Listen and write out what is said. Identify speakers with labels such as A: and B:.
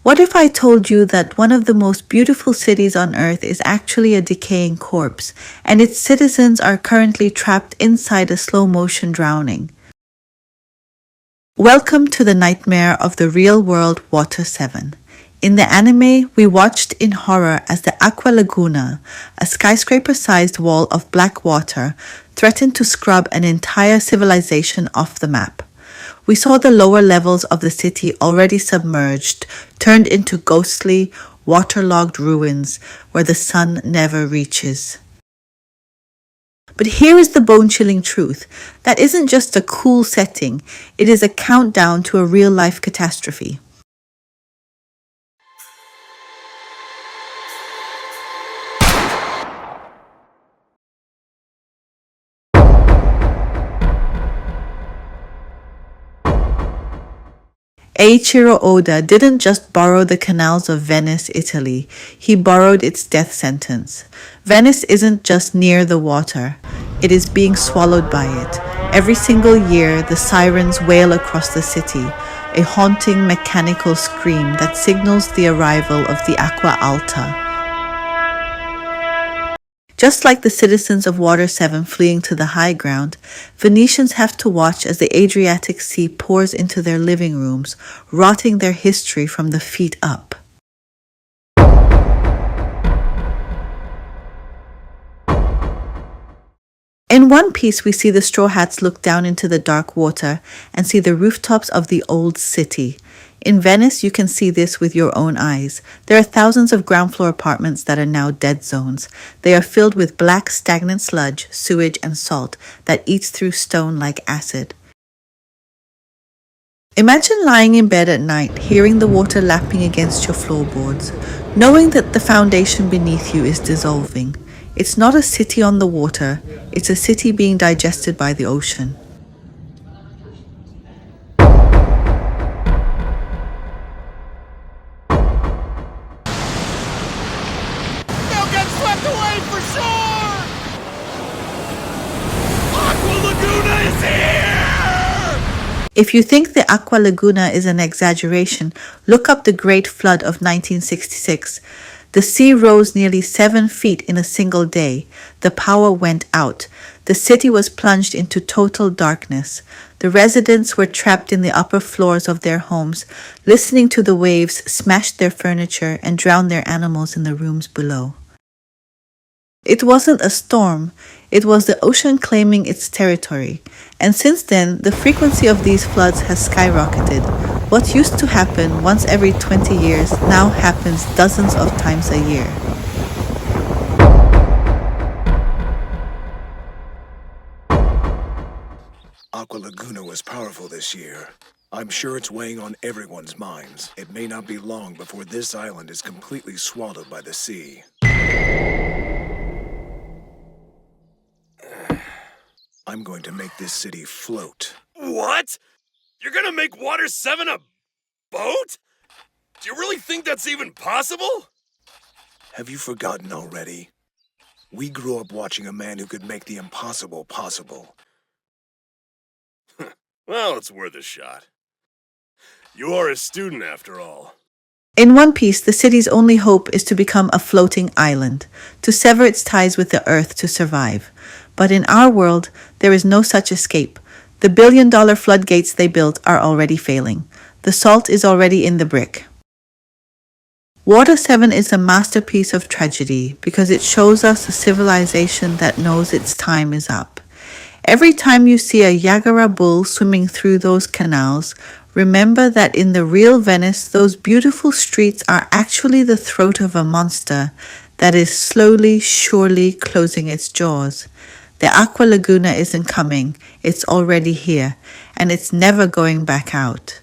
A: What if I told you that one of the most beautiful cities on earth is actually a decaying corpse, and its citizens are currently trapped inside a slow-motion drowning? Welcome to the nightmare of the real-world Water 7. In the anime, we watched in horror as the Aqua Laguna, a skyscraper-sized wall of black water, threatened to scrub an entire civilization off the map. We saw the lower levels of the city already submerged, turned into ghostly, waterlogged ruins where the sun never reaches. But here is the bone-chilling truth. That isn't just a cool setting, it is a countdown to a real-life catastrophe. Eiichiro Oda didn't just borrow the canals of Venice, Italy, he borrowed its death sentence. Venice isn't just near the water, it is being swallowed by it. Every single year, the sirens wail across the city, a haunting mechanical scream that signals the arrival of the Aqua Alta. Just like the citizens of Water 7 fleeing to the high ground, Venetians have to watch as the Adriatic Sea pours into their living rooms, rotting their history from the feet up. In one piece, we see the Straw Hats look down into the dark water and see the rooftops of the old city. In Venice, you can see this with your own eyes. There are thousands of ground floor apartments that are now dead zones. They are filled with black, stagnant sludge, sewage, and salt that eats through stone like acid. Imagine lying in bed at night, hearing the water lapping against your floorboards, knowing that the foundation beneath you is dissolving. It's not a city on the water, it's a city being digested by the ocean. If you think the Aqua Laguna is an exaggeration, look up the Great Flood of 1966. The sea rose nearly 7 feet in a single day. The power went out. The city was plunged into total darkness. The residents were trapped in the upper floors of their homes, listening to the waves smash their furniture and drown their animals in the rooms below. It wasn't a storm, it was the ocean claiming its territory. And since then, the frequency of these floods has skyrocketed. What used to happen once every 20 years now happens dozens of times a year.
B: Aqua Laguna was powerful this year. I'm sure it's weighing on everyone's minds. It may not be long before this island is completely swallowed by the sea. I'm going to make this city float.
C: What? You're gonna make Water 7 a boat? Do you really think that's even possible?
B: Have you forgotten already? We grew up watching a man who could make the impossible possible.
C: Well, it's worth a shot. You are a student after all.
A: In One Piece, the city's only hope is to become a floating island, to sever its ties with the earth to survive. But in our world, there is no such escape. The billion-dollar floodgates they built are already failing. The salt is already in the brick. Water 7 is a masterpiece of tragedy because it shows us a civilization that knows its time is up. Every time you see a Yagara bull swimming through those canals, remember that in the real Venice, those beautiful streets are actually the throat of a monster that is slowly, surely closing its jaws. The Aqua Laguna isn't coming, it's already here, and it's never going back out.